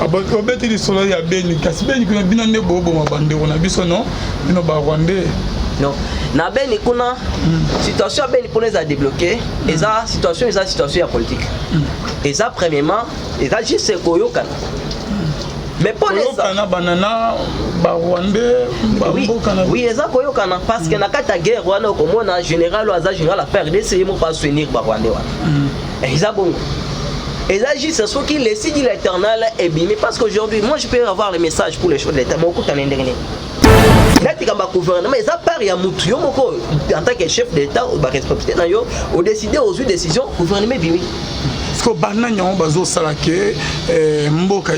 obeti lisolo ya beni kasi beni kuna bino nde bobo bandeko na biso non bino ba rwandais non na beni kuna situation beni kuna eza débloqué eza situation ya politique eza premièrement eza juste koyokana mais pour les banana ba rwandais bambokana oui eza koyokana parce que na kata guerre wana okomona général aza général à faire d'essayer mo pas soutenir ba rwandais wana eza bon. Et là, juste ce qui le signe l'éternel est bien. Parce qu'aujourd'hui, moi je peux avoir le message pour les choses de l'État. Mais au coup, tu as l'indégné. Là, tu as un gouvernement, mais ça part, il y a Moutou, en tant que chef d'État, ou responsabilité, ou décider aux décisions, le gouvernement est bien. Parce que Banagnon, Bazo Salake, Mboka,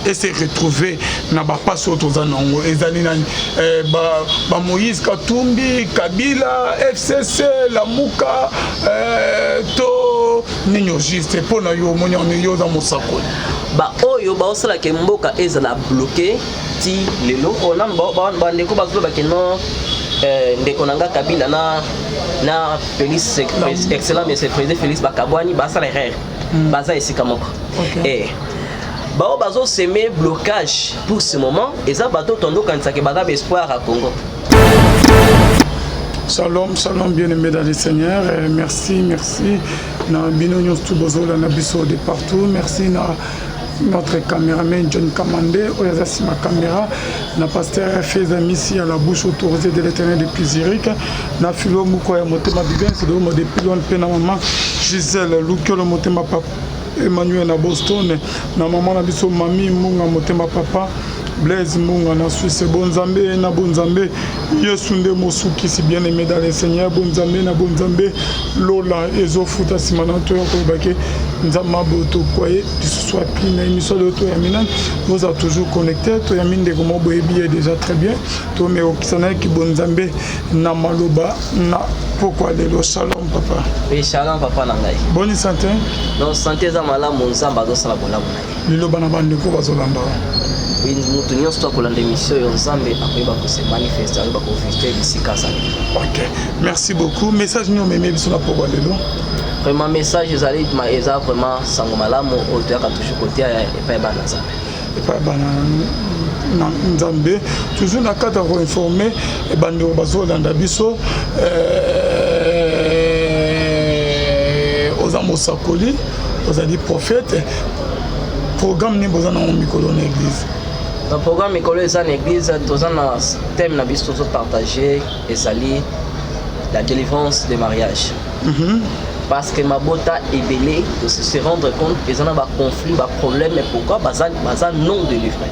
et s'est retrouvé dans la passe au Tozanango, et Zaninan, Moïse Katumbi, Kabila, FCC, Lamouka, To, Nino Juste, pour nous, nous sommes Moussakol. Oyo, Baosalake Mboka, est bloqué, ti, lelo, on a des coups, Ndekonanga Kabila na Félix excellent mais c'est président Félix Bakabwani basa l'erreur basa ici kamoko et bazo semer blocage pour ce moment et ça bateau tondo kanisa ke bada espoir à Congo. Shalom, shalom, bien-aimés dans le Seigneur. Merci. Na binonyo stubozola na biso de partout. Merci na notre caméraman John Kamande, Oyazasi ma caméra, na pasteur Feza Missi à la bouche autorisée de l'éternel de Pizirique, na Philo Moukoya Motema Bibin, c'est de l'homme de Pilon Pena Maman, Gisèle Loukio Motema Papa, Emmanuel à Boston, na maman na biso Mami Munga Motema Papa, Blaise Munga na Suisse, Bonzambe na Bonzambe, Yesunde Mosuki, si bien aimé dans le Seigneur, Bonzambe na Bonzambe, Lola, Ezo Futa Simanato, Yakobake, Nzamabo Tokwaye, soit pina émission de Toyaminan, nous a toujours connectés, Toyamin de Gomo Boebi est déjà très bien, Tomé Okisana qui Bonzambe, Namaloba, na pourquoi de l'eau, shalom papa. Oui, shalom papa Nangai. Bonne santé. Non, santé Zamala, mon Zamba, Dosala Bolam. Lilo Banabandeko Bazolamba. Oui, nous tenions stock pour l'émission et ensemble après va se manifester, va profiter d'ici Casa. Ok, merci beaucoup. Message nous mais sur la pourquoi de l'eau. Vraiment message ils allaient ma vraiment sangomala mon auteur a toujours côté et pas banaza. Et pas Nzambe toujours na cadre informé et bando bazo dans biso aux amosakoli aux ali prophètes programme ne besoin dans micro dans l'église. Le programme école est en église tous un thème na biso partager et sali la délivrance des mariages. Parce que ma bota est belée de se rendre compte qu'ils ont un conflit, un problème, mais pourquoi baza non délivré.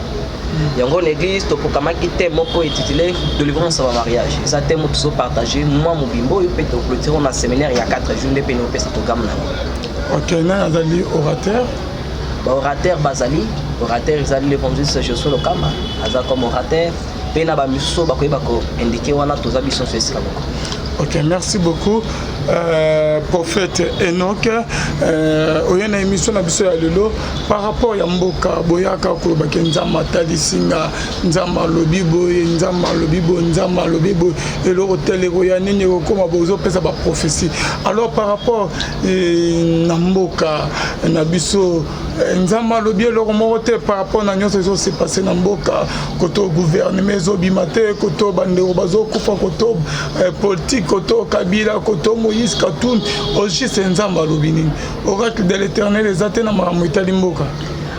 Il y a une église pour que thème pour intitulé délivrance au mariage. Ça thème tout partagé. Moi mon bimbo il peut te clôturer on a séminaire il y a 4 jours de pénopé ce programme là. OK, na azali orateur. Orateur bazali, orateur ils l'évangéliste Josué Lokama. Aza comme orateur, pena ba miso ba koyeba ko indiquer wana toza biso fesi la boko. Ok, merci beaucoup. Prophète Enoch, oyena émission na biso ya lelo par rapport ya mboka boyaka ko bakenza talisinga nzamba lobibo nzamba lobibo et le hôtel ya nini ko mabozo pesa ba prophétie. Alors par rapport na mboka na biso nzamba lobibo le moté par rapport na nyonso zo se passer na mboka koto gouvernement zo bimate koto bandero bazo kufa koto politique koto Kabila koto Moïse Katumbi aussi c'est nzamba lobini oracle de l'éternel les atena makambo etali mboka.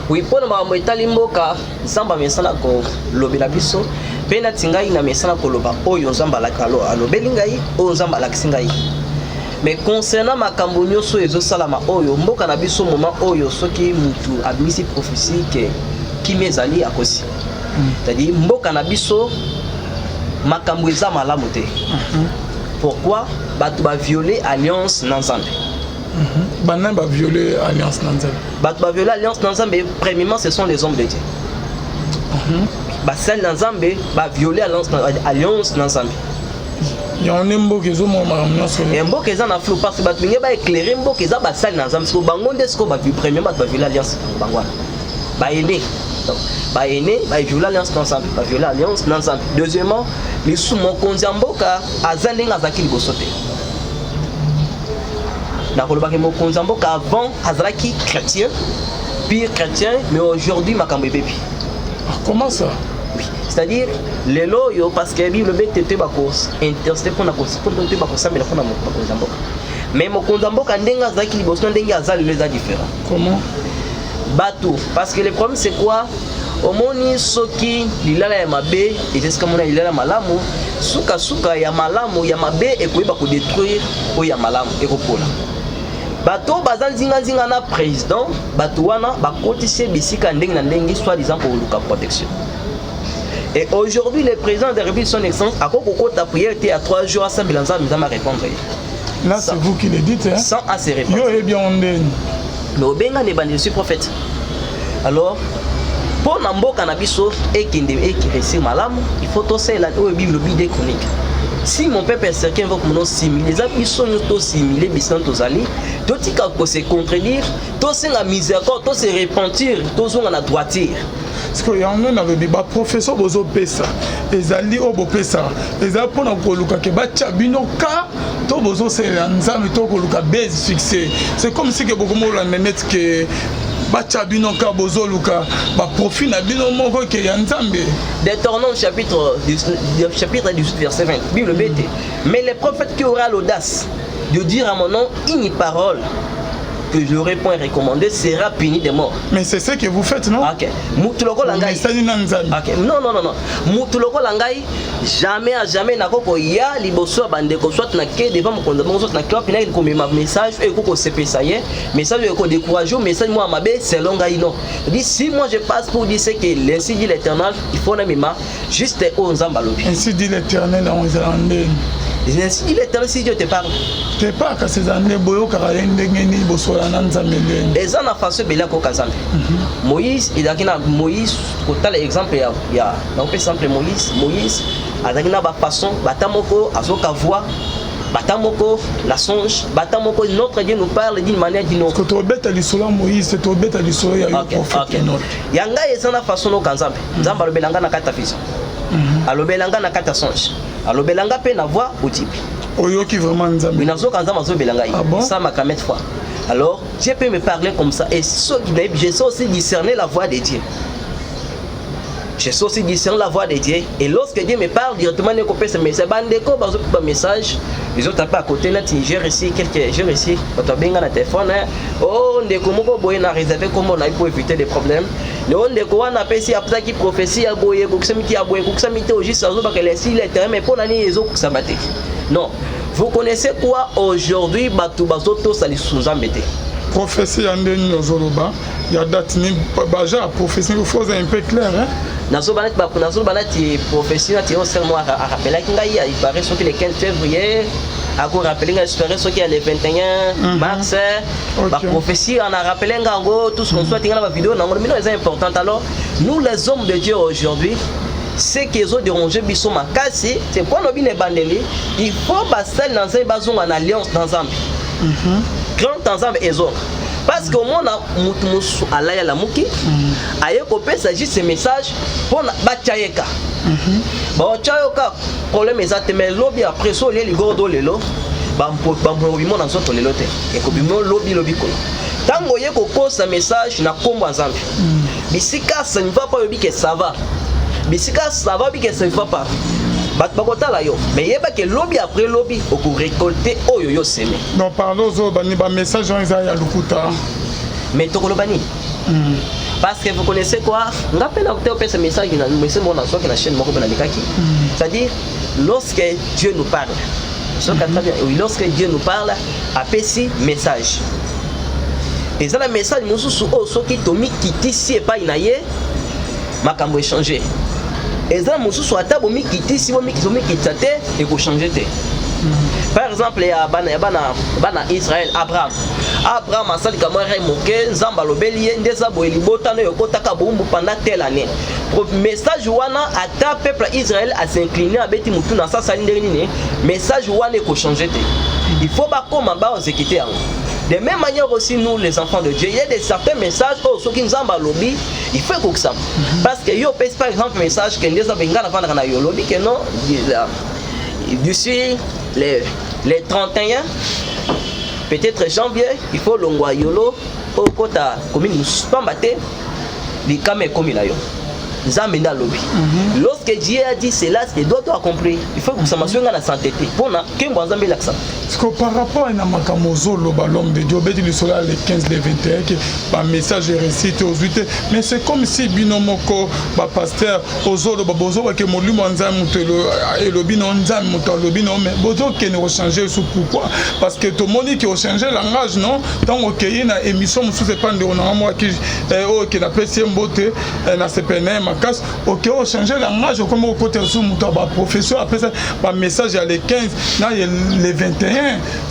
Oui, pour makambo etali mboka nzamba mesana ko lobela biso pe na tingai na mesana ko loba oyo nzamba la kalo alobeli ngai oyo nzamba la kisingai. Mais concernant makambo nyonso ezo salama oyo mboka na biso moment oyo soki mutu abimisi prophétie ki mezali akosi. C'est-à-dire mboka na biso makambo eza malamu te. Pourquoi batu ba violer alliance Nanzambe? Banan ba violer alliance Nanzambe. Batu ba violer alliance Nanzambe premièrement ce sont les hommes de Dieu. Ba celle Nanzambe ba violer alliance Nanzambe. Il y a un mboka ezo mo makambo so. Mboka eza na flou parce que batu nge ba éclairer mboka eza ba celle Nanzambe parce que bango ndesko ba premièrement ba violer alliance bangwana. Ba aîné. Donc ba aîné ba violer alliance Nanzambe, ba violer alliance Nanzambe. Deuxièmement les sous mon konzamboka azali azaki libosote na kolobaki mo konzamboka avant azalaki chrétien pire chrétien, mais aujourd'hui, ma cambe bébé. Comment ça? Oui, c'est-à-dire, les loyaux, parce que la Bible est intercité pour la constitution, mais mon condamboka ndenga zaki liboso ndenga azali les différents. Comment? Bateau, parce que le problème c'est quoi? Omoni soki lilala ya mabe et c'est ce que mona lilala malamu suka suka ya malamu ya mabe ekoyeba ko détruire o ya malamu ekopola. Bateau bazali zinga na président, bateau wana bakotise bisika ndenge na ndenge soit disant pour luka protection. Et aujourd'hui le président de la République son excellence a kokota prière à 3 jours à Sambilanza m'a répondre. Là c'est vous qui le dites hein. Sans assez répondre. Yo et bien on est. Le benga ne bandi je suis prophète. Alors pour Namboka Nabiso et qui réussir malamu, il faut aussi la Bible des chroniques. Si mon peuple est certain avec mon nom simile, les amis sont tous similés, bisant tous allés, tout ce qui se contredire, tout ce la miséricorde, tout se repentir, tout ce la droiture. Parce que y en a des professeurs bozo pesa, les alliés au beau pesa, les apôtres au koluka ke bachabino ka, to bozo c'est l'anzame to koluka base fixé. C'est comme si que beaucoup de gens net que bachabino ka bozo luka, ba profit na bino moko ke yanzambe. Détournons chapitre 18 verset 20. Bible BT. Mais les prophètes qui aura l'audace de dire à mon nom une parole que je n'aurais point recommandé sera puni de mort. Mais c'est ce que vous faites, non? Ok. Moutuloko langai. Ok. Non. Moutuloko langai. Jamais na koko ya liboso bandeko soit na ke devant mon condamnement soit na kwa pina ko ma message et koko CP ça y est. Message ko décourager message moi mabe c'est longai non. Dit si moi je passe pour dire ce que ainsi dit l'Éternel, il faut na mima juste au nzambalobi. Ainsi dit l'Éternel en Israël. Ainsi dit l'Éternel si Dieu te parle. Te pas que ces années boyo karalende ngeni boso na nzambe. Les ana façon bela ko kazambe. Moïse il a kina Moïse ko tal exemple ya na par exemple Moïse azakina ba façon batamoko azoka voix batamoko la songe batamoko notre Dieu nous parle d'une manière d'une autre. Que to beta lisolo Moïse c'est to beta lisolo ya prophète notre. Yanga ezana façon no kanzambe. Nzamba lobelanga na kata vision. Alobelanga na kata songe. Alobelanga pe na voix audible. Oyo qui vraiment nzambe. Inazo kanzamba zo belanga yi. Ça m'a qu'à mettre fois. Alors, Dieu peut me parler comme ça et je sais aussi discerner la voix de Dieu. Je sais aussi discerner la voix de Dieu. Et lorsque Dieu me parle directement, je copie ce message. Message, les autres pas à côté, j'ai reçu quand tu as bien un téléphone. Oh, on est comme on a réservé comment on a pour éviter des problèmes. On est comme on a passé après qui prophétie à boyer, pour que ça m'était à boyer, pour que ça m'était au juste, parce que les signes, les terrains, mais pour l'année, les autres, ça battait. Non. Vous connaissez quoi aujourd'hui, Batou Bazoto, ça les sous-embêter. Prophétie en dehors Zoloba, il y a date ni baja prophétie il faut un peu clair hein. Nazo banat prophétie na tio seulement à rappeler qu'il il paraît sur le 15 février à quoi rappeler qu'il espérait ce qu'il y a le 21 mars la prophétie on a rappelé ngango tout ce qu'on soit dans la vidéo non mais c'est important alors nous les hommes de Dieu aujourd'hui c'est qu'ils ont dérangé biso makasi c'est pour nous bien bandeli il faut basel dans un bazon en alliance dans un grand ensemble ezo parce que on a mutu alaya la muki aye ko pesa juste ce message pour bachayeka ba chayoka problème exact mais lobby après so les gordo lelo ba bimo na soto lelo te e ko bimo lobby ko tango ye ko posa message na kombo ensemble bisika ça ne va pas yobi que ça va bisika ça va bi que ça ne va pas bakotala yo mais yeba que lobby après lobby au récolter oyo semé non pardon zo bani ba message en ya lukuta mais tokolobani parce que vous connaissez quoi ngapena kote ce message na message mon aso que la chaîne moko na mikaki c'est-à-dire lorsque Dieu nous parle lorsque Dieu nous parle apesi message et ça le message mususu o soki tomi kitisi epa inaye makambo échanger et ça mususu atabomi kitisi bomi kitate et ko changer te. Par exemple, il y a bana Israël, Abraham a sali kamara moke nzamba lobeli ndeza boeli botano yokotaka bombu pendant telle année. Message wana ata peuple Israël a s'incliner à beti mutu na sa sali ndeni message wana ko changer te. Il faut ba comme ba exécuter en. De même manière aussi nous les enfants de Dieu, il y a des certains messages ceux qui nzamba lobi, il faut que ça. Parce que yo pèse par exemple message que ndeza benga na vanda na yo lobi que non d'ici les 31 peut-être janvier il faut longwa yolo au kota commune pambate likame komi na yo nzambe nda lobi lorsque Dieu a dit cela c'est doit avoir compris il faut que ça m'assurer na santé pona kembo nzambe laksa parce que par rapport à Namakamozolo l'homme de Dieu obedi le soleil les 15 les 21 que ba message récité aux 8 mais c'est comme si binomoko ba pasteur ozolo ba bozo que molimo nzambe mutelo elobi no nzambe mutelo lobi no mais bozo que ne changer sur pourquoi parce que tout le monde qui a changé langage non tant OK na émission sous c'est pas de on a moi qui OK na PC mbote na CPN makas OK on changer langage comme au côté sous muto ba professeur après ça ba message à les 15 na les 21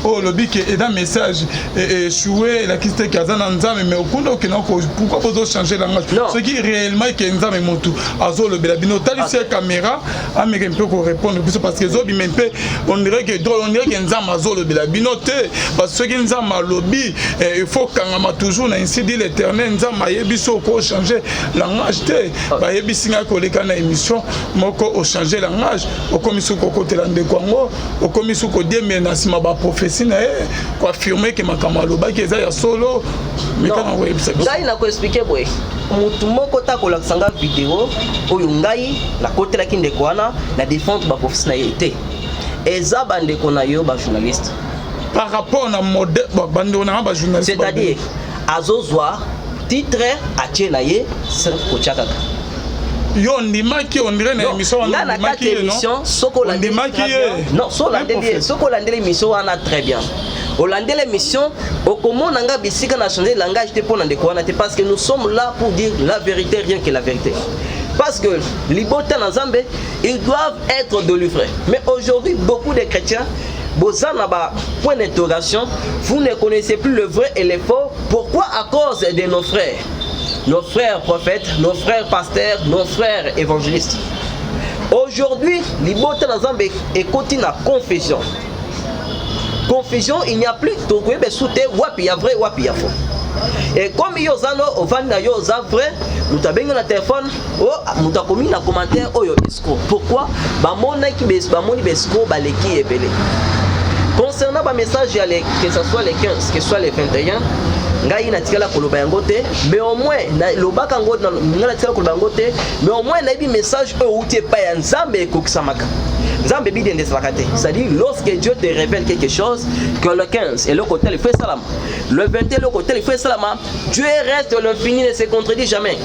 oh lobby qui est dans message et jouer la question qui a dans nzambe mais au kondo que non pourquoi vous changer langage ce qui réellement que nzambe motu azo le belabino tali c'est caméra américain peut répondre parce que zobi même on dirait que nzambe azo le belabino parce que nzambe lobby il faut kangama toujours na ainsi dit l'éternel nzambe yebiso ko changer langage te ba yebisinga ko leka na émission moko o changer langage au komisu ko kotela ndekwango au komisu ko diemé na sima ba prophétie na ko affirmer que makama loba ki eza ya solo mais kana website ngai na ko expliquer boy mutu moko ta ko laksanga vidéo oyo ngai na kotela ki ndeko wana na défendre ba prophétie na yete eza bande ko na yo ba journaliste par rapport na modèle bande na ba journaliste c'est-à-dire azozwa titre atie na ye c'est ko chakaka yo ndimaki on dirait na émission wana ndimaki émission soko la ndimaki non soko la émission wana très bien Hollande l'émission au comment nanga bisika na changer langage te pona ndeko wana te parce que nous sommes là pour dire la vérité rien que la vérité parce que les bota na Zambé ils doivent être délivrés mais aujourd'hui beaucoup de chrétiens Bozana ba point d'interrogation vous ne connaissez plus le vrai et le faux pourquoi à cause de nos frères prophètes, nos frères pasteurs, nos frères évangélistes. Aujourd'hui, l'Ibota Nazambe est continue à confession. Confusion, il n'y a plus de souté, wapi ya vrai, wapi ya faux. Et comme yozano, on va na yoza vrai, nous t'avons un téléphone, nous t'avons mis un commentaire, oh yo escroc. Pourquoi? Bah mon escroc, bah les qui est belé. Concernant le message, que ce soit les 15, que ce soit les 21, ngai na tikala koloba yango te mais au moins na lobaka ngo na tikala koloba yango te mais au moins na bi message e outie pa ya nzambe ekokisamaka nzambe bi dende sakate c'est-à-dire lorsque Dieu te révèle quelque chose que le 15 et le côté il fait salam le 21 le côté il fait salam Dieu reste l'infini ne se contredit jamais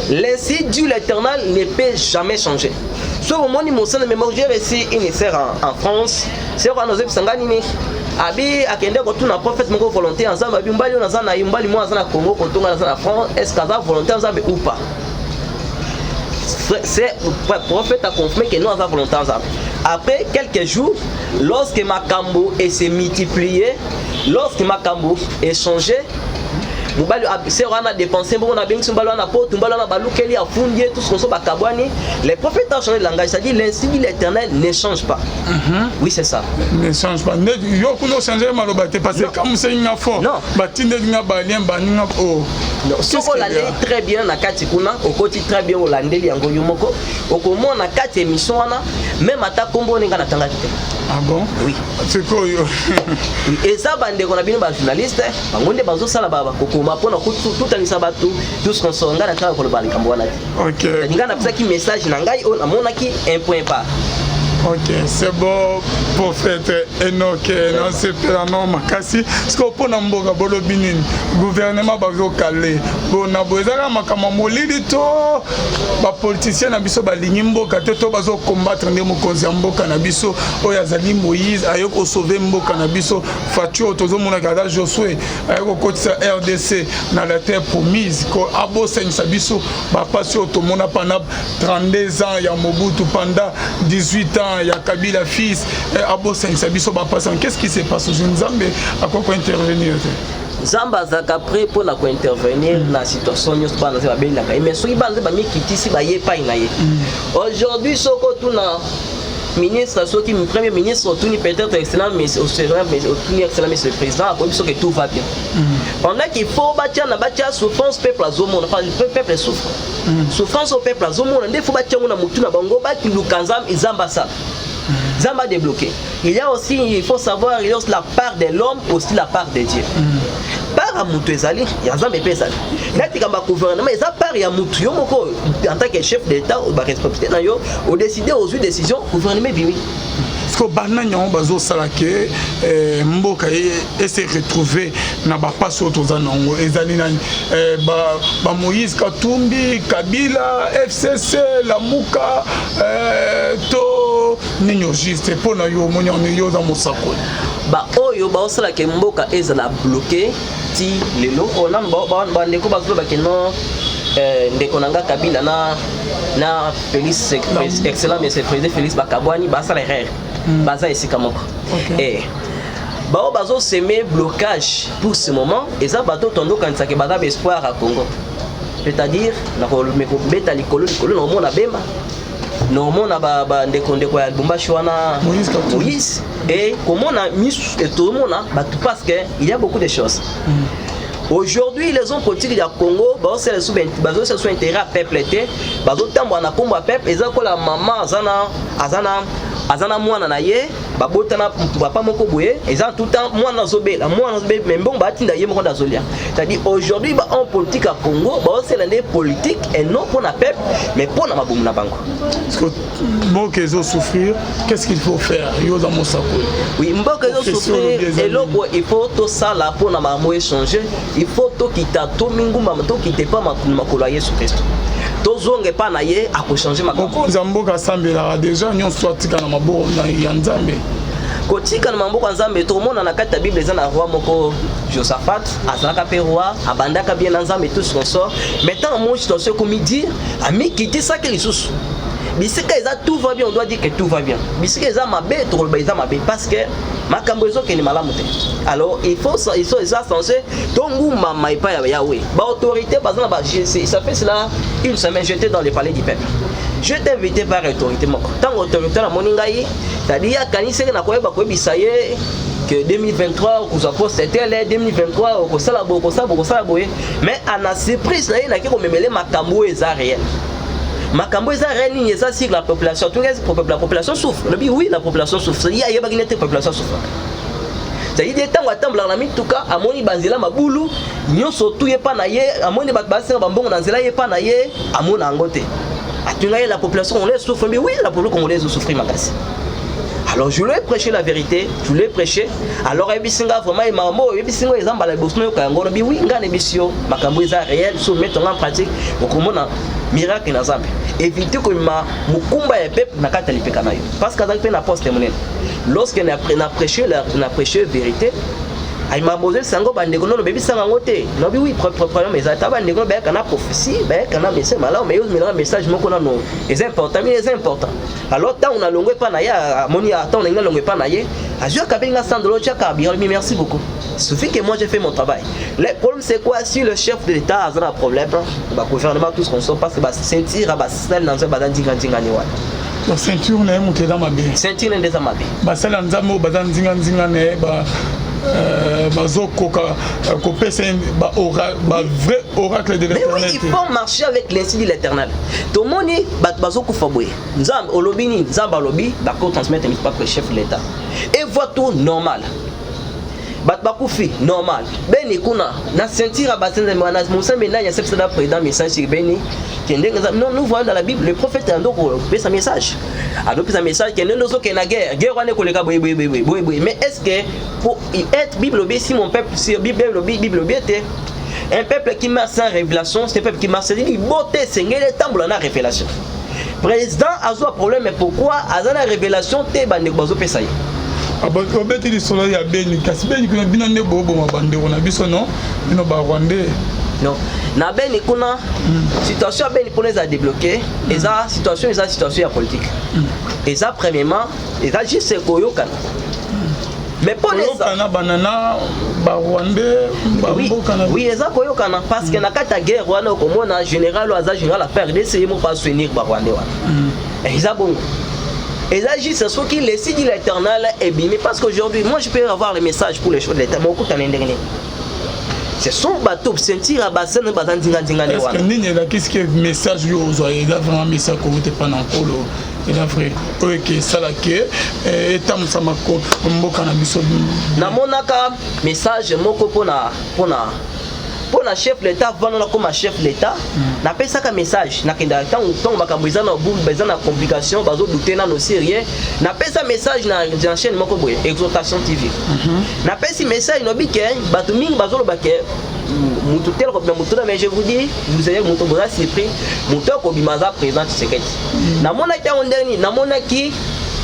l'ainsi Dieu l'éternel ne peut jamais changer so au moment mon sang de mémoire j'ai reçu une sœur en France c'est quoi nos ebisangani ni abi akende ko tuna prophète moko volonté ensemble abi mbali on azana mbali mo azana Congo ko tonga na France est-ce qu'aza volonté ensemble ou pas c'est prophète a confirmé que nous avons volonté ensemble après quelques jours lorsque Makambo s'est multiplié lorsque Makambo est changé Mubali c'est on a dépensé bon on a bien mbalo na porte mbalo na balukeli a fondé tout ce qu'on ba kabwani les prophètes ont changé de langage c'est-à-dire l'instinct de l'éternel ne change pas oui c'est ça ne change pas yo kuno changer maloba te parce que comme c'est une affaire batinde nga balien baninga oh soko la très bien na kati kuna okoti très bien olandeli yango yomoko okomo na kati émission wana même ata kombo ninga na tanga te ah bon oui c'est quoi yo et ça bande ko na bino ba journaliste bangonde bazo sala baba kokoma pona tout alisa batu tout ce qu'on songa na kaka ko ba likambo wana OK ninga na pesa ki message na ngai on amona ki un point pas OK, c'est bon, prophète Enoch, non, c'est pas non, makasi. Ce qu'on peut n'amboga bolobinin, gouvernement bazo calé. Bon, na boezara makama molidi to, ba politicien na biso ba lingimbo kateto bazo combattre ndemo konzi mboka na biso, oyazali Moïse, ayoko sauver mboka na biso, Fatou tozo mona kada Josué, ayoko kotisa RDC na la terre promise, ko abo sensa biso, ba passer otomona pendant 32 ans ya Mobutu pendant 18 ans. Il y a Kabila fils Abo Sabiso Bapasan. Qu'est-ce qui se passe aux Nzambe à quoi intervenir? Zamba zaka prêt pour la intervenir dans la situation nous pas dans belle mais so ibanze ba mi kitisi ba ye pa inaye aujourd'hui soko tuna ministre so qui premier ministre tuni peut-être excellent mais au tuni excellent mais le président a promis que tout va bien pendant qu'il faut bâtir na bâtir souffrance peuple azomo na le peuple souffre souffrance au peuple azomo na ndefo bâtir na mutu na bango ba ki lukanzam izamba ça Zamba débloqué. Il y a aussi, il faut savoir, il y a aussi la part de l'homme, aussi la part de Dieu. Par à Moutou Ezali, il y a Zamba Pesali. Là, tu as un gouvernement, il y a part à Moutou, en tant que chef d'État, ou responsabilité, ou décider aux décisions, gouvernement bibi. Parce que Banagnon, Bazo Salake, Mboka et s'est retrouvé na ba passe autres anongo. Ezali na Moïse Katumbi, Kabila, FCC, Lamuka, to Nino juste pour na yo monyo yo za Mosako. Ba oyo ba osala ke Mboka ezala bloqué ti lelo ona ba ndeko bazo ba keno ndeko nanga Kabila na Félix excellent monsieur président Félix Bakabwani ba sala erreur. Baza esika moko. Et bao bazo semer blocage pour ce moment et ça bato tondo kanisa ke baza espoir à Congo. C'est-à-dire na ko meko beta likolo no mona bemba. No mona ba ndeko ya Lubumbashi wana Moïse et comment on a mis et tout le monde parce que il y a beaucoup de choses. Aujourd'hui, les hommes politiques du Congo, ils sont intérêts à peuple, ils ont peuple, ils ont la maman, azana mwana na ye babotana papa moko boye ils ont tout le temps mwana zobela mais bon batinda ye moko dazolia. C'est-à-dire aujourd'hui en politique à Congo, c'est l'année politique et non pour la peuple mais pour la maboum na bango. Parce que Mboka ils ont souffrir, qu'est-ce qu'il faut faire? Yo dans Mosako. Oui, Mboka ils ont souffrir et là il faut tout ça là pour na mamo échanger, il faut tout quitter tout mingu mamato quitter pas makolo Yesu Christ. Tozonge pa na ye a changer makambo. Mboka sambela déjà nyon soit tika na maboko na yanzambe. Kotika na maboko nzambe to mona na kata Bible za na roi moko Josaphat azalaka pe roi abandaka bien nzambe tout ce qu'on sort. Maintenant moi je t'en comme dire ami quitter ça que les sous. Bisika eza tout va bien, on doit dire que tout va bien. Bisika eza mabe to ba eza mabe parce que makambo ezo ke ni malamu te. Alors il faut ça censé tongu mama ipa ya Yahweh. Ba autorité bazana ba ça fait cela une semaine j'étais dans le palais du peuple. Je t'ai invité par autorité moko. Tant autorité na moningai, c'est-à-dire kanise na koyeba koyebisa ye que 2023 ko poste c'était l'année 2023 ko sala boye mais ana surprise na ye na ko memele makambo eza réel. Makambo eza réel ni eza sur la population. Tout la population souffre. Oui, la population souffre. Il y a pas une population souffre. C'est-à-dire tant attendre la mituka amoni banzela mabulu nyonso tuye pa na ye amoni bat basenga bambongo na nzela ye pa na ye amona ngote. Atunga la population congolaise souffre mais oui, la population congolaise souffre makasi. Alors je lui ai prêché la vérité, je lui ai prêché. Alors ebisinga vraiment imamo ebisinga ezamba la bosno kango bi oui ngane bisio makambo eza réel so mettre en pratique okomona miracle na zambe. Éviter que mukumba ya peuple na kata lipeka nayo. Parce que dans na poste monene. Lorsque na prêché la vérité, ay m'a posé sango bandeko no bebi sanga ngote. No bi oui problème ezata bandeko ba kana prophétie, ba kana message malao mais yo message moko na no. C'est important, mais c'est important. Alors tant on a longé pa na ya moni tant on a longé pa na ye. Azua kabenga sandolo chaka bien merci beaucoup. Il suffit que moi j'ai fait mon travail. Le problème c'est quoi si le chef de l'État a un problème, bah gouvernement tout ce qu'on sort parce que bah sentir bah celle dans un badan dinga ni wa. La ceinture n'est montée dans ma vie. Ceinture n'est pas ma vie. Bah celle dans un badan dinga ne bah bazokoka kopé c'est bah vrai oracle de l'Éternel. Mais oui, il faut marcher avec l'insigne de l'Éternel. Tout le monde bat bazoko faboye. Nzam olobini nzamba lobi bah qu'on transmettre pas que chef de l'État. Et voit tout normal. Bat bakufi normal. Beni kuna na sentir à bassin de manas Moussa Mena il y a cette président message sur Beni qui non nous voyons dans la Bible le prophète a donc fait un message. A donc un message qui ne nous aucune guerre on est collègue mais est-ce que pour être Bible si mon peuple si Bible était un peuple qui marche sans révélation c'est un peuple qui marche sans beauté c'est le temps la révélation. Président a un problème mais pourquoi a la révélation te bande bazo pesaye. Abeti di solo ya beni kasi beni kuna bina ne bobo mabande ona biso non bino ba rwandais non na beni kuna situation beni kuna za débloquer eza situation ya politique eza premièrement eza juste koyoka mais pour les kana banana ba rwandais ba mbokana oui eza koyoka parce que na kata guerre wana komona général aza général a faire d'essayer mo pas soutenir ba rwandais wana eza bon. Et là, c'est ce qui le signe de l'Éternel est bien. Mais parce qu'aujourd'hui, moi, je peux avoir le message pour les choses de l'État. ce sont bateaux sentir à bassin bazan dinga dinga ne wana. Qu'est-ce que message yo ozoye da vraiment message ko te pas nankolo et la vrai OK ça la que etam sama ko mboka na biso na monaka message moko pona chef l'état vana comme chef l'état na pesa ka message na kenda tant makambo ezana boum bezana complication bazo douter na no sérieux na pesa message na chaîne moko boye exhortation TV na pesa message no bike batu mingi bazo lo bake mutu tel ko bien mutu mais je vous dis vous avez mutu boza surpris mutu ko bimaza président Tshisekedi na mona ki on dernier na mona ki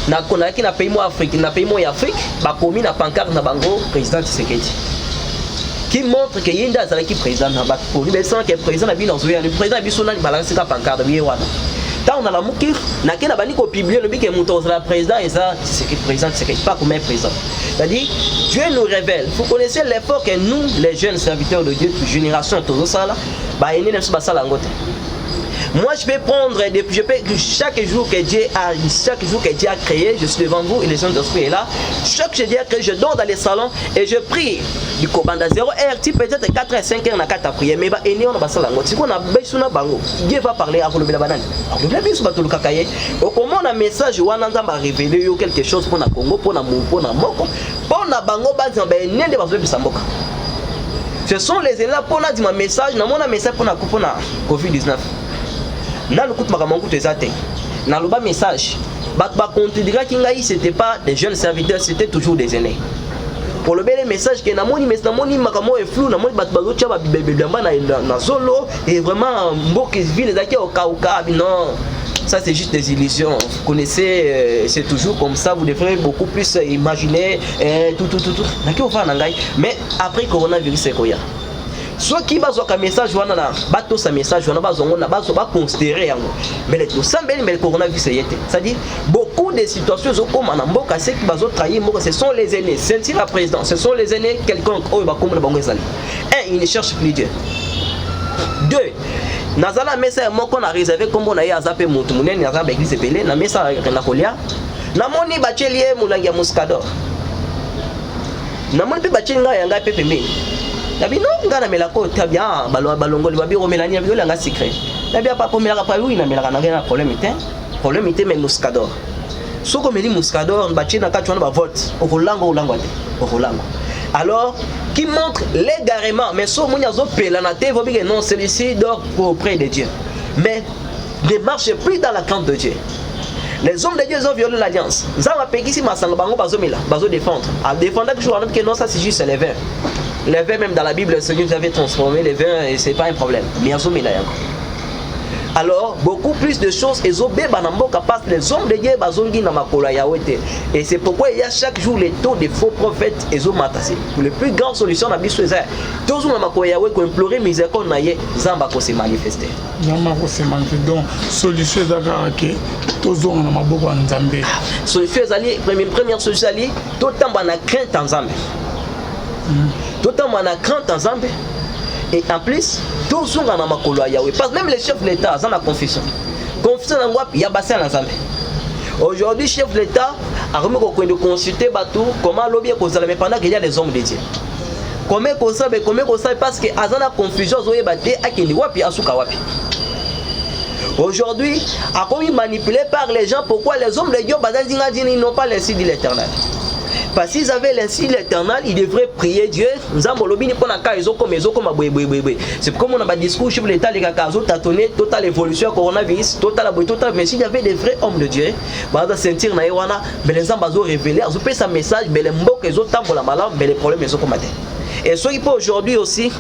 na konaki na pays mo Afrique na pays mo Afrique ba komi na pancarte na bango président Tshisekedi qui montre que Yinda est qui président na bac pour lui sans que président na bino zoya le président biso na balance ka pancarte bien wana tant on a la mouki na kena bani ko publier le bi que mutu la président et ça c'est que président c'est pas comme un président c'est-à-dire Dieu nous révèle vous connaissez l'effort que nous les jeunes serviteurs de Dieu génération tout ça là ba ene nem ba sala ngote. Moi, je vais prendre, chaque jour que Dieu a créé, je suis devant vous et les gens d'esprit est là. Chaque jour que je dors dans les salons et je prie du Kobanda 0 RT peut-être 4 à 5 heures dans 4 prières. Mais on va si on a besoin de Dieu va parler à la banane. Au comment un message où on a révélé quelque chose pour le Congo, pour le Moko, pour le Bango, ce sont les élèves pour un message, un message pour la COVID-19. Là, nous écoutons dans le message. Considérer que c'était pas des jeunes serviteurs, c'était toujours des aînés. Pour le bel message que namoni makamo est flou, namoni batbazo tchaba bibelamba na solo et vraiment mboki ville zaki au kauka non. Ça c'est juste des illusions. Vous connaissez, c'est toujours comme ça. Vous devrez beaucoup plus imaginer tout. Mais après coronavirus c'est quoi? Soit qui va un message wana na bato sa message wana bazongo na baso ba considérer mais le sambeli mais le coronavirus c'est-à-dire beaucoup de situations comme en mboka c'est qui bazo trahir mboka ce sont les aînés sentir la présidence ce sont les aînés quelqu'un oh ba comme na bango ezali un il ne cherche plus Dieu deux nazala message moko na réservé comme on a ya zape mutu munene na zabe église belé na message na kolia na moni bachelie mulangi ya Muscador na moni pe bachenga ya ngai pepe mimi nabi non ngana melako tabia balongoli babiro melani ya biolanga secret nabi apa pomela pa oui na melaka na problème était mais Muscador soko meli Muscador bachina katwana ba vote okolanga alors qui montre légalement mais so monya zo pela na te vobi que non celui-ci dort auprès de Dieu mais ne marche plus dans la crainte de Dieu. Les hommes de Dieu ont violé l'alliance. Ils ont appelé ici Masanga Bango Bazomila, Bazo défendre. À défendre que je vois que non, ça c'est juste les vins. Les vins, même dans la Bible, le Seigneur nous avait transformé les vins et c'est pas un problème. Mais alors, beaucoup plus de choses, les hommes de Dieu bazongi na makola yawete. Et c'est pourquoi il y a chaque jour les taux de faux prophètes et zo matasi. Pour les plus grandes solutions na biso ezaya. Tous na makola yawe ko implorer miséricorde na ye, zamba ko se manifester. Zamba ko se manifester. Donc, solution ezaka ke tozo na maboko nzambe. Solution ezali première solution ali to tamba na crainte en Nzambe. To tamba na crainte en Nzambe. Et en plus, tout le monde a makolo Yahweh. Parce que même les chefs de l'État, ils ont la confusion. Confusion dans le il y a bassin dans Nzambe. Aujourd'hui, chef de l'État a remis de consulter Batou comment l'objet cause mais pendant qu'il y a des hommes de Dieu. Comment cause parce que ils ont la confusion zoé baté à qui wapi asuka wapi. Aujourd'hui, à comment manipulé par les gens pourquoi les hommes de Dieu n'ont pas l'insi de l'Éternel. Parce qu'ils avaient l'insi de l'Éternel, ils devraient prier Dieu. C'est comme on a un discours sur l'État, les cacazo, tâtonné, totale évolution, coronavirus, total, mais s'il y avait des vrais hommes de Dieu, ils sentir mais les hommes ont révélé, ils ont fait un message, mais les mots qu'ils ont tant la malade, mais les problèmes ils ont combattu. Et ce qui peut aujourd'hui aussi,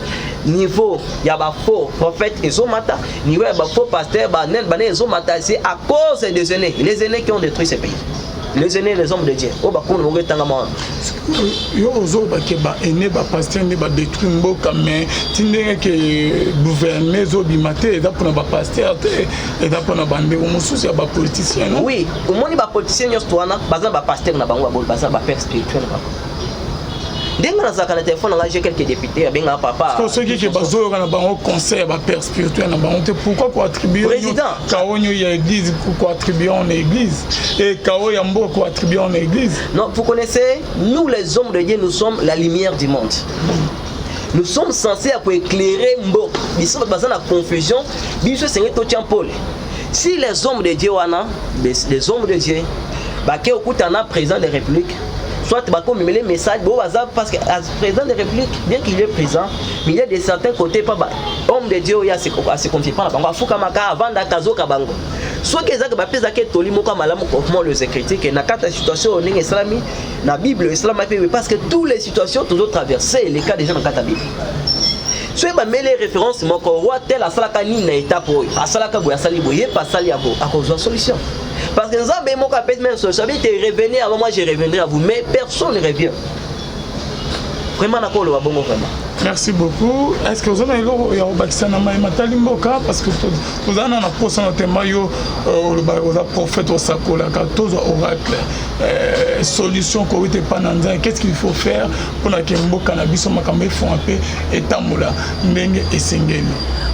niveau, il y a des faux prophètes, ils ont maté, niveau, il y a des faux pasteurs, ils ont maté, c'est à cause des aînés, les aînés qui ont détruit ce pays. Les aînés, les hommes de Dieu. Oh, bah, qu'on aurait tant à moi. Yo, ozo, bah, que bah, aîné, bah, pasteur, bah, détruit mboka, mais, tindé que gouverner, zo, bimaté, et d'après, bah, pasteur, et d'après, bah, bandé, ou moussous, y a bah, politicien, non? Oui, au moins, bah, politicien, y'a ce toit, bah, pasteur, bah, bah, père spirituel, bah. Dès que nous avons un téléphone, j'ai quelques députés, bien papa. Parce que ceux qui ont un conseil, un père spirituel, pourquoi qu'on attribue président Kao y a église, pourquoi attribuer en église et Kao Yambo qu'on attribue en église. Non, vous connaissez, nous les hommes de Dieu, nous sommes la lumière du monde. nous sommes censés éclairer Mbo. Ils sont basés dans la confusion. Biso Seigneur Totian Paul. Si les hommes de Dieu, les hommes de Dieu, qui ont un président de la République, soit comme les messages, parce que le président de la République, bien qu'il est présent, mais il y a de certains côtés, pas homme de Dieu, il y a se confier pas. Il faut avant d'akazo kabango. Soit que les baptêmes qui tolimo comme malamu comment les critiques et na kata situation au ning islami na Bible islam parce que toutes les situations toujours traversées les cas déjà dans kata Bible. Soit ba mêler référence mon roi tel a salaka ni na étape a salaka boya sali boye pas sali abo à cause de solution. Parce que nous avons mon capet même solution te revenir avant moi je reviendrai à vous mais personne ne revient. Vraiment d'accord le bon vraiment. Merci beaucoup. Est-ce que vous avez parce que vous avez un poste dans le prophète au Sakola, tous oracle, solution qu'est-ce qu'il faut faire pour que le cannabis soit un peu et tamoula, et singeli.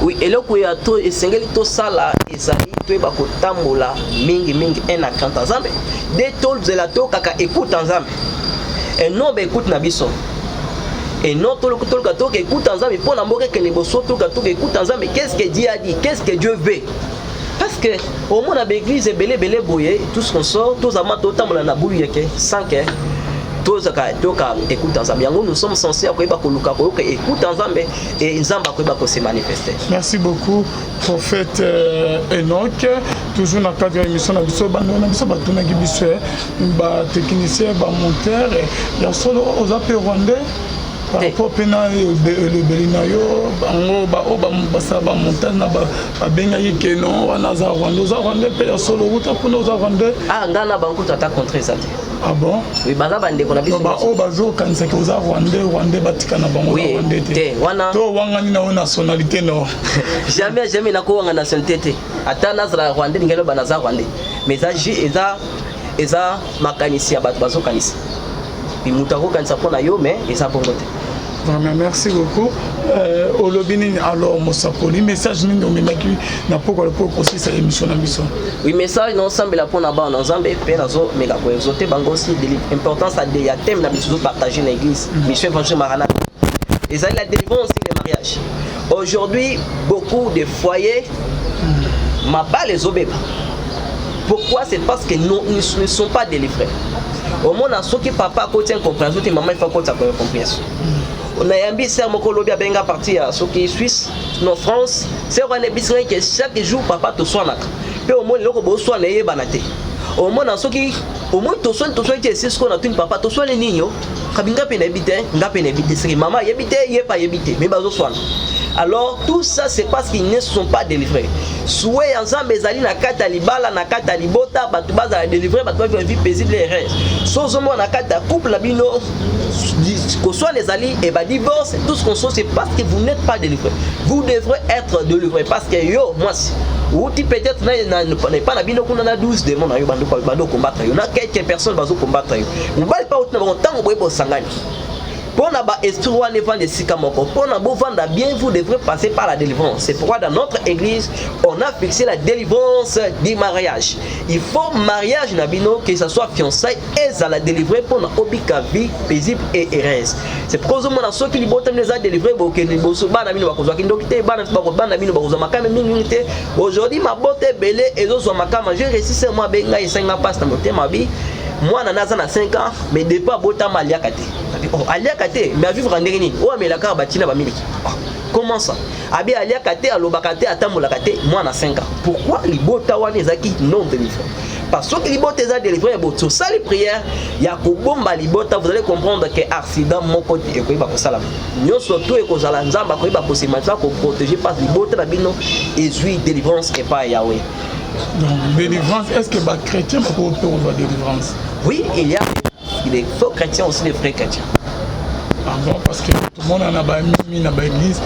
Oui, et là, il y a tout et singeli tout ça là, et ça dit que tamoula, mingi en akanta zambe. Des tôles de la toka écoute en zambe. Et non, écoute nabiso. Et non, tout le gâteau qui écoute en Zambie, pour l'amborer que les bossos, tout le gâteau qui écoute en Zambie, qu'est-ce que Dieu a dit, qu'est-ce que Dieu veut. Parce que au moins, l'église est belé bouillé, tout ce qu'on sort, tous les amants, tout le temps, on a bouillé, sans que tous les écoutent en Zambie. Nous sommes censés écouter en Zambie et Zambie se manifester. Merci beaucoup, prophète Enoch. Toujours dans le cadre de l'émission, on a des techniciens, des monteurs, il y a solo aux appels rwandais. Par rapport à le Belinayo, ba montagne na ba benga yeke non wana za Rwanda pe solo route pour nos Rwanda. Ah ngana banku tata contre ça. Ah bon? Oui baza bande ko na biso. Ba o bazo kanisa ke za Rwanda batika na bango Rwanda te. Wana to wanga ni na nationalité non. Jamais na ko wanga nationalité te. Ata nazra Rwanda ngelo banaza Rwanda. Mais ça eza makanisi ya bato bazo kanisa. Vraiment, merci beaucoup. Au lobby, alors, Mosapoli, message n'a pas aussi cette émission. Oui, message, non, semble la pour la bande, ensemble, et puis, mais la exoté, aussi, l'importance de la thème, n'a pas partager l'église. Monsieur Évangile Marana. Et ça, la délivrance aussi, les mariages. Aujourd'hui, beaucoup de foyers, ma pas les obéis. Pourquoi? C'est parce que nous ne sommes pas délivrés. Au moins, ceux qui papa côté incompréhension, maman il faut côté compréhension. On a un c'est mon colobi à benga parti à ceux qui Suisse, non France, c'est un épicerie que chaque jour papa te soigne. Puis au moins le robot soigne et banate. Au moins ceux qui au moins te soigne que c'est ce qu'on a tout papa te soigne les niños. Kabinga penebité, nga penebité, c'est maman yebité, yé pas yebité, mais bazo soigne. Alors tout ça c'est parce qu'ils ne sont pas délivrés. Souhait ensemble ezali na kata libala na kata libota batu baza délivré batu va vivre paisible et reste. Sozomo na kata couple la bino que soit les alliés et ba divorce tout ce qu'on sait c'est parce que vous n'êtes pas délivrés. Vous devrez être délivrés parce que yo moi ou peut-être n'est pas la bino qu'on a 12 démons na yo bando combattre. Il y en a quelques personnes bazo combattre. On va pas autant temps boyebo sangani. Pour n'avoir esprit ou ne vendre des sikamoko, pour n'avoir vendre bien, vous devrez passer par la délivrance. C'est pourquoi dans notre église, on a fixé la délivrance du mariage. Il faut mariage nabino que ce soit fiançailles et ça la délivrer pour une obika vie paisible et heureuse. C'est pourquoi on a ceux qui les bottes les a délivrés pour que les bosses banamino bakozo qui ndokité banamino bakozo makame minute. Aujourd'hui ma botte est belle et zo makama j'ai réussi seulement benga et 5 passe dans mon thème vie. Moi naza na 5 ans mais depuis bota maliakate. Oh aliakate mais vivre en ndenge nini? Oh mais la carte batina ba miliki. Comment ça? Abi aliakate alobakate atambolakate moi na 5 ans. Pourquoi les bota wana ezaki non délivré? Parce que les bota za délivré boto ça les prières ya ko bomba libota vous allez comprendre que accident mon côté et ko ba ko sala. Nyo surtout e ko sala nzamba ko ba ko se matcha ko protéger par libota na bino ezui délivrance et pas Yahweh. Donc, délivrance, est-ce que les chrétiens peuvent avoir délivrance? Oui, il y a des faux chrétiens aussi, des vrais chrétiens. Ah bon, parce que tout le monde en a mis dans l'église.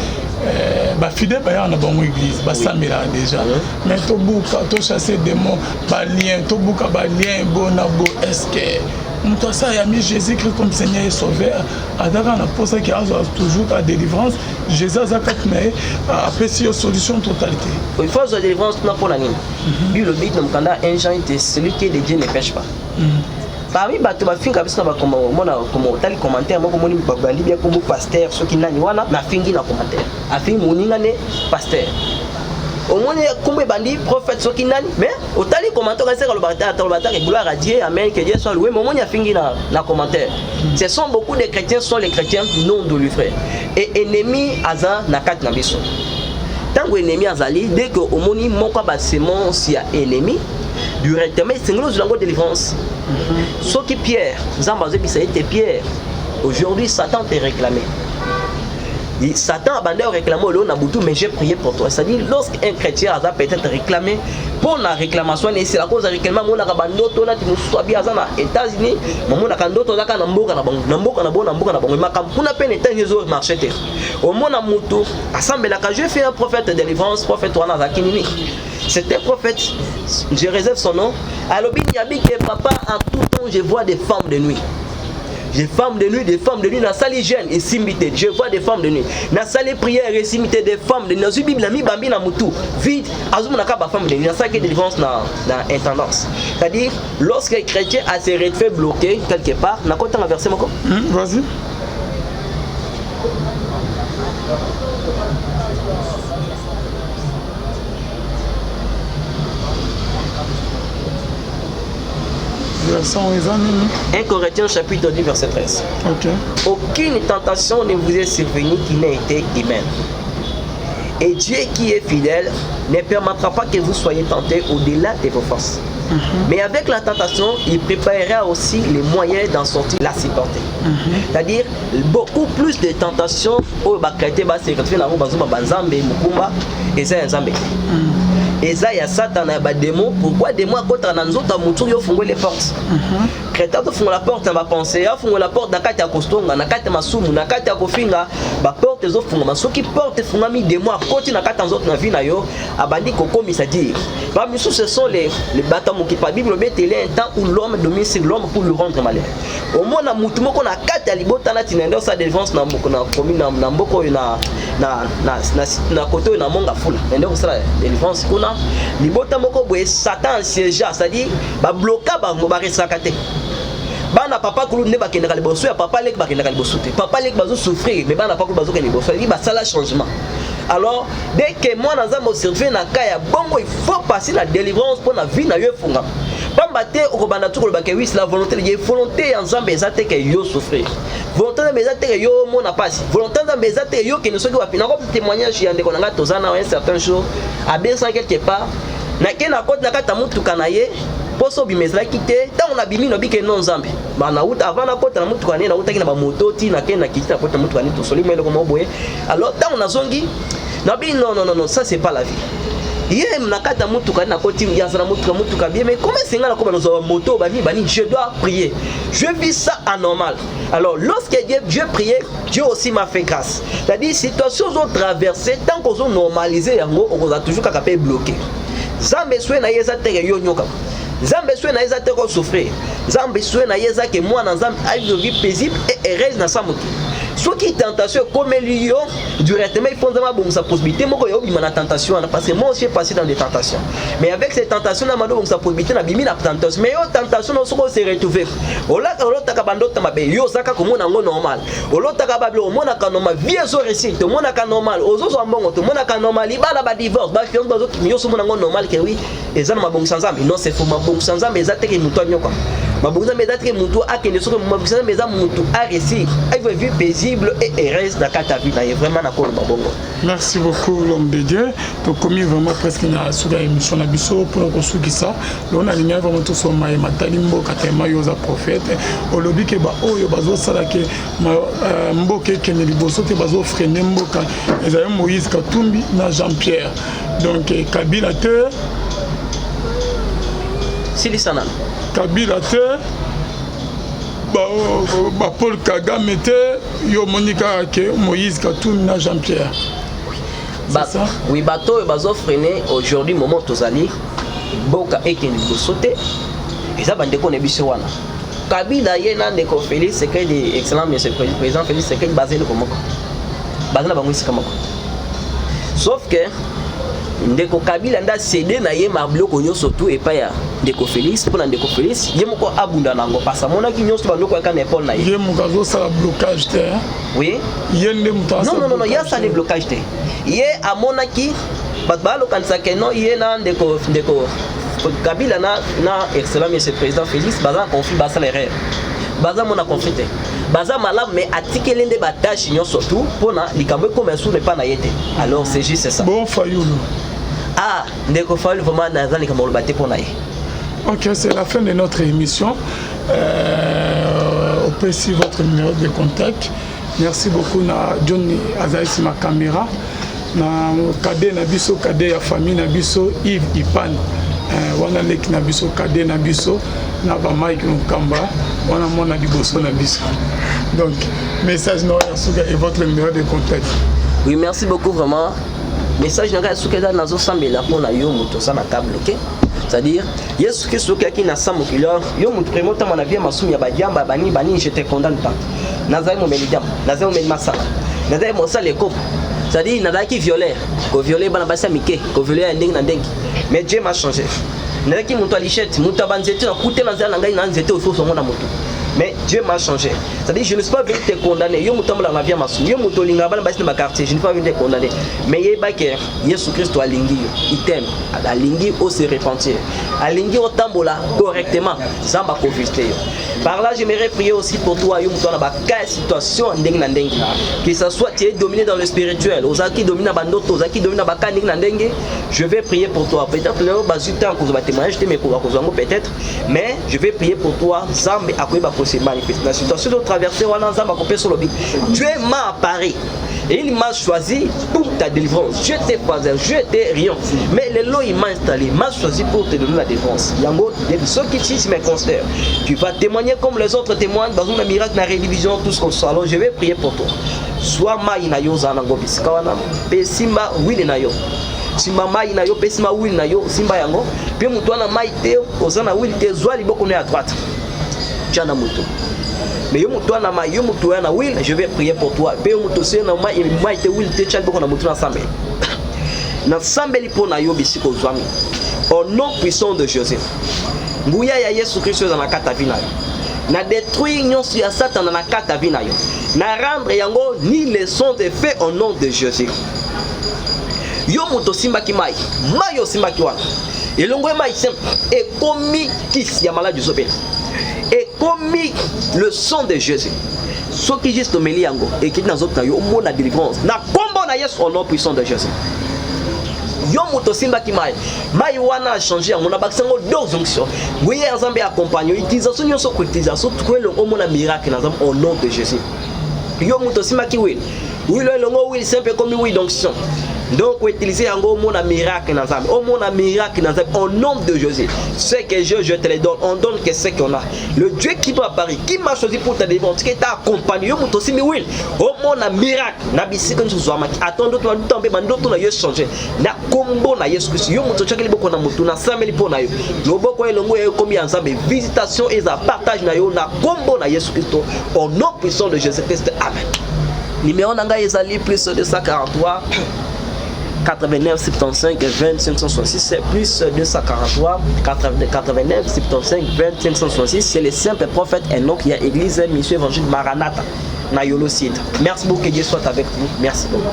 Fidèle, il y a une église, ça m'a déjà. Mais tout le monde a chassé des mots, tout le monde a lien, est-ce que. Donc ça, il a mis Jésus-Christ comme Seigneur et Sauveur. Adara on a posé qu'il y a toujours la délivrance. Jésus a apprécié une solution totalité. Il faut la délivrance pour la ligne. Lui, le but de Mkanda, un genre, c'est celui qui est de Dieu ne pêche pas. parmi bato bafinga biso na bakomona comme tali commentaire moko moni babandi bien comme pasteur soki nani wana na fingi na commentaire afingi moninga ne pasteur omoni kumbe bandi prophète soki nani mais otali commentaire ka seka le bata que gloire à Dieu amen que Dieu soit loué mais omoni afingi na commentaire ce sont beaucoup de chrétiens sont les chrétiens non de lui frère et ennemi aza na kat na biso tango ennemi azali dès que omoni moko ba semence ya ennemi directement c'est nous langue de délivrance soki Pierre nzamba zebisa était Pierre aujourd'hui Satan te réclamé. Satan a bandé réclamé au na boutou mais j'ai prié pour toi. C'est-à-dire lorsqu'un chrétien a peut-être réclamé pour la réclamation c'est la cause de réclamation on a bandoto na timuso bien na États-Unis maman na kandoto zaka na mboka na bango na mboka na bango makam peine état réseau marché terre au mona mutu assemble la je fais un prophète de délivrance prophète wana zakinini c'était prophète je réserve son nom alobi yabi que papa en tout temps je vois des femmes de nuit. Des femmes de nuit, na sali jeune et simité. Je vois des femmes de nuit. Na sali prière et simité des femmes de nuit. Na Bible mi bambi na mutu. Vite, azuma na ka femme de nuit. Na ça qui délivrance na intendance. C'est-à-dire lorsque les chrétiens a se retrouvé bloqué quelque part, na kota verset moko. Vas-y. Verset 1 Corinthiens chapitre 10 verset 13. Okay. Aucune tentation ne vous est survenue qui n'ait été humaine. Et Dieu qui est fidèle ne permettra pas que vous soyez tentés au-delà de vos forces. Mais avec la tentation, il préparera aussi les moyens d'en sortir, la supporter. C'est-à-dire beaucoup plus de tentations au bakate ba se retrouver na bazuma banzambe mukumba et ça nzambe. Et ça ya Satan na ba démon pourquoi démon contre na nzota mutu yo fungo les portes. Créateur to fungo la porte va penser ya fungo la porte na kati ya kostonga na kati masumu na kati ya kofinga ba porte zo fungo masoki porte funga mi démon akoti na kati nzota na vie na yo abandi kokomisa dire. Ba misu ce sont les bâtiments qui par Bible betele un temps où l'homme domine sur l'homme pour le rendre malheureux. Au moins na mutu moko na kati ya libota na tinendo sa défense na moko na commune na mboko na koto na monga fula. Ndeko sala défense kuna libota moko boye Satan siège c'est-à-dire ba bloquer ba resaka te. Bana papa kulu ne bakendaka liboso ya papa lek bakendaka liboso te. Papa lek bazo souffrir mais bana papa kulu bazo kende liboso. Il ba sala changement. Alors dès que moi dans un service na kaya bongo il faut passer la délivrance pour la vie na yo funga. Pamba te okobanda tu ko bakay oui c'est la volonté de volonté ensemble ezate que yo souffrir. Volonté de ezate que yo mona passe. Volonté de ezate yo que ne soki bapina ko témoignage ya ndeko nanga tozana un certain jour à bien quelque part na kena kote na kata mutu kanaye poso bimezla kite ta on a bimi no bike non nzambe ba na uta avant na kota na mutu kane na uta kina ba moto ti na kena kite na kota mutu kane to soli melo ko moboye alors ta on a zongi na bi non ça c'est pas la vie. Hier na kata mutu kane na koti ya zana mutu ka bien mais comment c'est ngala ko ba no moto ba ni je dois prier. Je vis ça anormal. Alors lorsque Dieu priait, Dieu aussi m'a fait grâce. C'est-à-dire situations ont traversé tant qu'on ont normalisé yango on a toujours capable bloquer. Zambe soué na yeza te yo nyoka. Zambe soué na yeza te ko souffrir. Zambe soué na yeza que moi dans Zambe a une vie paisible et heureuse dans sa moto. Ce qui tentation comme lion directement il faut vraiment bon sa possibilité moko yo bima na tentation parce que moi aussi j'ai passé dans des tentations. Mais avec ces tentations na mado bon sa possibilité na bimi na tentation mais yo tentation no soko se retrouver. Ola taka bandota mabe yo zaka ko mona ngo normal. Ola taka bablo mona ka normal vie zo récite mona ka normal ozo zo mbongo to mona ka normal ibala ba divorce ba fiance bazo yo so mona ngo normal que oui ezana mabongo sanzambe non c'est faux mabongo sanzambe ezateke muto nyoka. Mabongo ezateke muto akende soko mabongo sanzambe eza muto a réussir. Il veut vivre paisible et heureuse dans ta vie là vraiment na ko mabongo. Merci beaucoup l'homme de Dieu. To commis vraiment presque na sur la émission na biso pour ko suki ça. On a ligne vraiment tout son maï matalimbo katema yoza prophète. Olobi ke ba oyo bazo sala ke mboke ke ne liboso te bazo freiner mboka. Ezaya Moïse Katumbi na Jean-Pierre. Donc Kabila te Silisana. Kabila te Paul Kagame te yo Monica ke Moïse Katumbi na Jean-Pierre. Oui, bateau et bazo freiner aujourd'hui moment tozali boka ekeni bosote et ça bande ko ne biso wana. Kabila yena ndeko Félix secret de excellent monsieur président Félix secret basé le komoko. Basé na bango isika moko. Sauf que ndeko Kabila nda cédé na ye mabloko nyonso tout epa ya ndeko Félix pour ndeko Félix ye moko abunda nango parce mona ki nyonso bandoko ya kana épaule na ye moko azosala blocage te oui ye nde moto non ya sali blocage te ye amonaki bato balokanisaka non ye na ndeko Kabila na excellent monsieur président Félix baza conflit basala erreur baza mona conflit te baza malamu mais atikeli nde batache nyonso tout mpona likambo ekoma esu ne pa na ye te alors c'est juste ça bon Fayulu ah ndeko Fayulu vraiment naza likambo oloba te mpona ye. Ok, c'est la fin de notre émission. On peut ici votre numéro de contact. Merci beaucoup na Johnny Azaïs ma caméra. Na Kade na biso Kade ya famille na biso Yves Ipan. Wana leki na biso Kade na biso na ba Mike Nkamba. Wana mona liboso na biso. Donc message na Yasuka et votre numéro de contact. Oui, merci beaucoup vraiment. Message na Yasuka da nazo sambela pona yo moto sa na table, OK? C'est-à-dire, Yesu Christ qui na samu kilo, yo mutu remota mana via masumi ya badiamba bani je te condamne pas. Nazai mo melidam, nazai mo melmasa. Nazai mo sale ko. C'est-à-dire nazai qui violeur, ko violer bana basa mike, ko violer ndeng na ndeng. Mais Dieu m'a changé. Nazai qui mutu alichette, mutu banzete na kute na nzala ngai na nzete au so mona mutu. Mais Dieu m'a changé. C'est-à-dire, je ne suis pas venu te condamner. Yo mutu mbala na via masu. Yo mutu linga bana basi na quartier, je ne suis pas venu te condamner. Mais yeba ke Yesu Christ a lingi, il t'aime. A lingi au se repentir. A lingi au tambola correctement, sans ba confuster. Par là, j'aimerais prier aussi pour toi, yo mutu na ba ka situation ndeng na ndenge. Que ça soit tu es dominé dans le spirituel, ozaki domina bandoto, ozaki domina ba ka ndeng na ndenge, je vais prier pour toi. Peut-être le bazuta ko ba témoignage te me ko zango peut-être, mais je vais prier pour toi, Zambe akoyeba ko se manifester. La situation de traverser wana Zamba ko sur le bit. Dieu m'a apparu. Et il m'a choisi pour ta délivrance. Je t'ai pas, je t'ai rien. Mais le lot il m'a installé, m'a choisi pour te donner la délivrance. Yango, ceux qui disent mes consteurs, tu vas témoigner comme les autres témoignent dans un miracle, dans la rédivision, tout ce qu'on soit. Alors je vais prier pour toi. Soit ma inayo zanango biskawana, pesimba wili nayo. Simba mai nayo, pesima wili nayo, simba yango. Puis mutwana mai teo, ozana wili te zwali boko ne à droite. Tiana muto. Mais je vais prier pour toi. Au nom puissant de Jésus. Ngouya ya Yesu Christ dans la kata vina. Na détruire nyonso ya Satan dans la kata vina. Na rendre yango ni leçon de fait au nom de Jésus. Yo muto simba ki mai. Mayo simba ki wana. Elongo mai sem e komi kis ya malade zopé. Et commis le sang de Jésus. Ce qui juste au Meliango et qui dans autres yo mo la délivrance. Na combo na yes au nom puissant de Jésus. Yo moto simba ki mai. Mai wana a changé mon abaxango deux onctions. Oui ensemble accompagner utilisation nyonso ko utilisation tout le au na miracle au nom de Jésus. Yo moto simba ki oui. Oui le longo oui simple comme oui d'onction. Donc, utiliser un mot miracle dans âme. Au monde miracle dans âme. Au nom de Jésus. Ce que je te le donne. On donne que ce qu'on a. Le Dieu qui va apparaître, qui m'a choisi pour te démontrer, qui t'a accompagné. Au aussi, mais oui. Au monde miracle. N'a pas si que nous sommes. Attends, d'autres nous tomber, mais d'autres nous changé. N'a combo na Yesu Christ. Yo muto chakeli boko na mutu na sameli po na yo. Yo boko elongo e komi ensemble. Visitation et ça partage na yo na combo na Yesu Christ. Au nom puissant de Jésus Christ. Amen. Numéro nanga ezali plus 243 89 75 20 566 plus 243 89 75 20 566. C'est le simple prophète Enoch qui a église Mission Évangile Maranatha na Yolo Sud. Merci beaucoup, que Dieu soit avec vous. Merci beaucoup.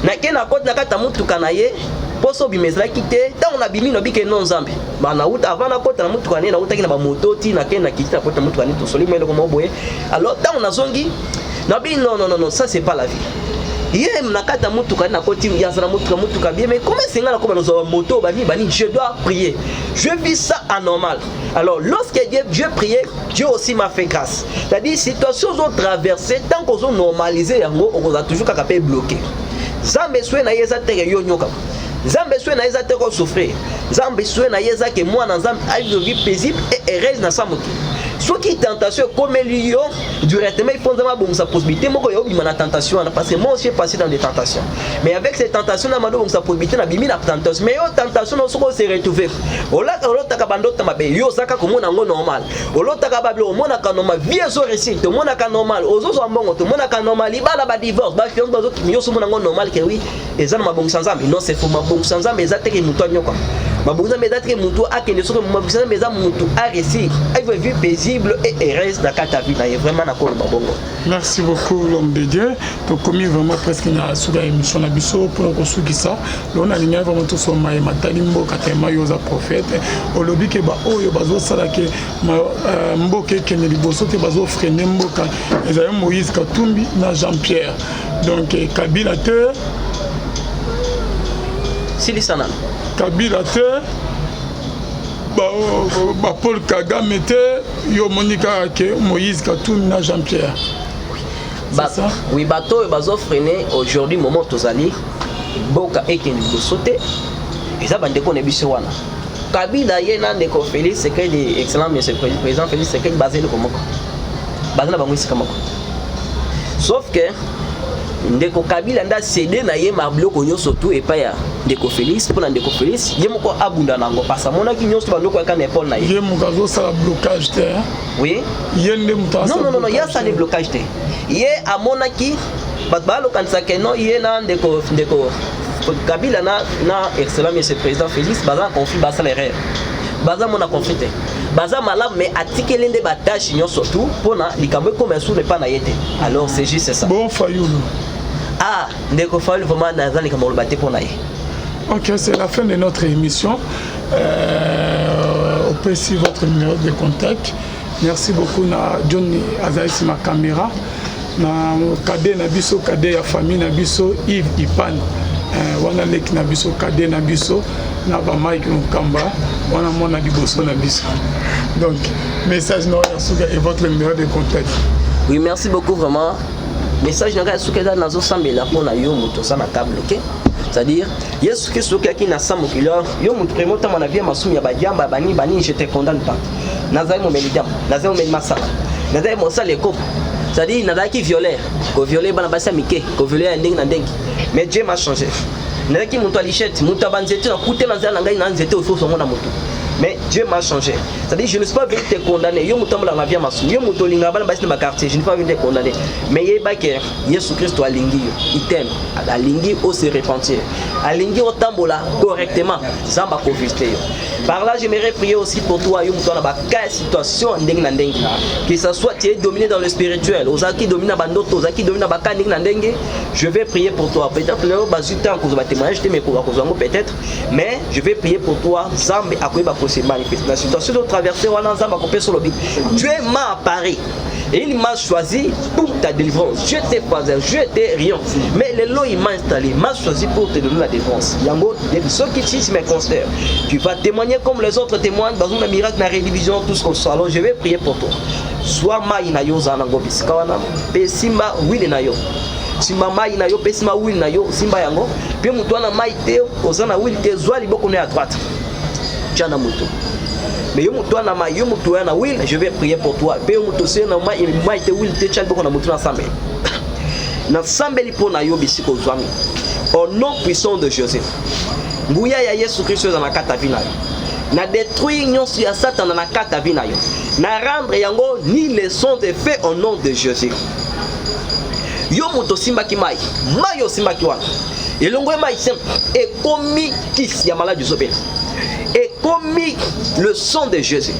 Na kena kote na kata mutu kanaye poso bimezla kite ta on abimi no bike non zambe ba na uta avant na kota na mutu kanaye na uta kina ba mototi na kena kite na kota mutu kanaye to soli melo ko moboye. Alors ta on azongi na bi non ça c'est pas la vie. Hier nakata mutuka na koti yazana mutuka bien mais comment c'est là comme dans moto bani je dois prier. Je vis ça anormal. Alors lorsque Dieu priait, Dieu aussi m'a fait grâce. C'est-à-dire situations ont traversé tant qu'on ont normalisé yango on a toujours capable bloqué. Zambe soué na yeza te yo nyoka. Zambe soué na yeza te ko souffrir. Zambe soué na yeza que moi na zambe a une vie paisible et heureuse na samuki. soit qui tentation comme lui directement il faut avoir sa possibilité moi yo bima na tentation parce que moi aussi j'ai passé dans des tentations mais avec ces tentations na mando sa possibilité na bimi na tentation mais yo tentation no soko se retrouver ola taka bandota mabe yo saka ko mona ngo normal olo taka bablo mona ka normal vie zo réussite to mona ka normal ozo zo mbongo to mona ka normal libala ba divorce ba fiance bazo yo so mona ngo normal que oui ezana mabongo sanzambe non c'est faux mabongo sanzambe ezateke muto nyoka mabongo sanzambe ezateke muto akende soko mabongo sanzambe eza muto a réussir il veut vivre paisible et heureuse dans ta vie na vraiment na ko mabongo. Merci beaucoup l'homme de Dieu. To commis vraiment presque na suga émission na biso pour ko sugisa lo na linya vraiment to so mai matalimbo katema yoza prophète olobi ke ba oyo bazo sala ke mboke ke ne liboso te bazo freiner mboka ezaya Moïse Katumbi na Jean-Pierre donc Kabila te Silisana Kabila te Paul Kagame te yo Monica ke Moïse Katumbi na Jean-Pierre. Oui, bateau et bazo freiner aujourd'hui moment tozali boka ekeni bosote et ça bande ko nebiso wana Kabila yena ndeko Félix secret de excellent monsieur président Félix secret basé le komoko basé na bango isika moko sauf que ndeko Kabila nda cédé na ye mabloko nyonso tout et pas ya ndeko Félix pour ndeko Félix ye moko abunda nango parce mona ki nyonso bandoko ya kana épaule na ye moko zo sala blocage te oui yende muta non ya ça les blocage te ye amona ki batbalo kanisa ke non ye na ndeko Kabila na excellent monsieur président Félix baza conflit basa les rêves baza mona conflit te baza malade mais atikeli nde batache nyonso tout pona likambo comme sous ne pas na yete alors c'est juste ça bon Fayulu ah ndeko Fayulu vraiment nazali kama le baté pona ye. OK, c'est la fin de notre émission. On peut suivre votre numéro de contact. Merci beaucoup na Johnny Azaïs ma caméra na kade na biso kade ya famille na biso Yves Ipan wana lek na biso kade na biso na ba Mike Mukamba wana mona liboso na biso donc message na ya suka et votre numéro de contact. Oui, merci beaucoup vraiment. Message na suka da nazo sambela pona yo moto sana table OK. C'est-à-dire Yesu Kristo qui na samu kilo yo mutu remota mana via masumi ya bajamba bani je te condamne pas. Nazai mo melidam, nazai mo melmasa. Nazai mo sale ko. C'est-à-dire nazai qui violeur, ko violer bana basa mike, ko violer ndenge na ndenge. Mais Dieu m'a changé. Nazai qui mutu alichette, mutu banzete na kute na nzala ngai na nzete au so mona mutu. Mais Dieu m'a changé. C'est-à-dire je ne suis pas venu te condamner. Yo mutu mbala na via masumi. Yo mutu linga bana basi na quartier, je ne suis pas venu te condamner. Mais yeba ke Yesu Kristo alingi yo, il t'aime. Alingi au se repentir. Alingi au tambola correctement, zamba confister. Par là, j'aimerais prier aussi pour toi, yo mutu na ba ka situation ndenge na ndenge. Que ça soit tu es dominé dans le spirituel, ozaki domina bandoto, ozaki domina ba ka ndenge na ndenge, je vais prier pour toi. Peut-être le bazuta en cause ba témoignage, te me ko kozango peut-être, mais je vais prier pour toi, zambe akoyeba ko se manifester. La situation de traverser wana zamba ko peso lobi. Dieu m'a apparu. Et il m'a choisi pour ta délivrance. Je t'ai pas, je t'ai rien. Mais le lot il m'a installé, m'a choisi pour te donner la délivrance. Yango, ceux qui disent mes consteurs, tu vas témoigner comme les autres témoignent dans un miracle, dans la rédivision, tout ce qu'on soit. Alors je vais prier pour toi. Soit ma inayo zanango biskawana, pe simba wili nayo. Simba ma inayo, pe simba wili nayo, simba yango. Pe mutuana maite, ozana wili te zwali boko ne à droite. Tiana mutu. Mais je vais prier pour toi. Au nom puissant de Jésus. Ngouya ya Yesu Christ dans la kata vina. Na détruire nyonso ya Satan dans la kata vina yo. Na rendre yango ni leçon de fait au nom de Jésus. Yo moto simba ki mai. Mayo simba ki wana. Elongo mai sem e komi kis ya malade zopé. Et commis le sang de Jésus.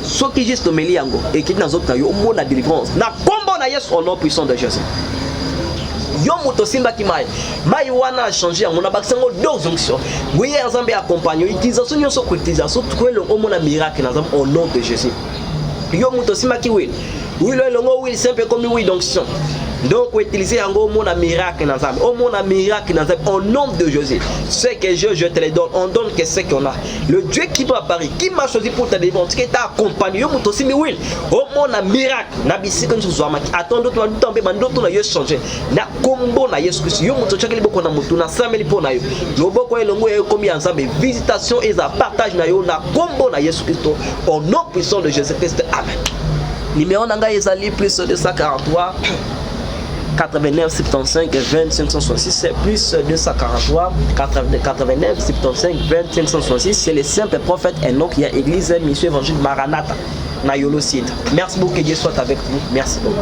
Ce qui juste au Meliango et qui dans autres yo mo la délivrance. Na combo na Yesu au nom puissant de Jésus. Yo moto simba ki mai. Mai wana a changé mon abaxango deux onctions. Oui ensemble accompagner utilisation nyonso ko utilisation tout le au na miracle au nom de Jésus. Yo moto simba ki oui. Oui le longo oui simple comme oui d'onction. Donc, utiliser un gros mot miracle dans l'âme. Au monde miracle dans l'âme. Au nom de Jésus. Ce que je te le donne. On donne que ce qu'on a. Le Dieu qui peut apparaître, qui m'a choisi pour te démontrer, qui t'a accompagné. Au aussi, mais oui. Au monde miracle. N'a pas si que nous sommes. Attends, d'autres n'ont tombé, mais d'autres n'ont changé. N'a combo na Yesu Christ. Yo muto chakeli boko na mutu na sameli po na yo. No boko elongo e komi ensemble. Visitation et ça partage na yo na combo na Yesu Christ. Au nom puissant de Jésus Christ. Amen. Numéro nanga ezali plus 243 89 75 20 566 plus 243 89 75 20 566. C'est le simple prophète Enoch qui a église Mission Évangile Maranatha na Yolo Sud. Merci beaucoup, que Dieu soit avec vous. Merci beaucoup.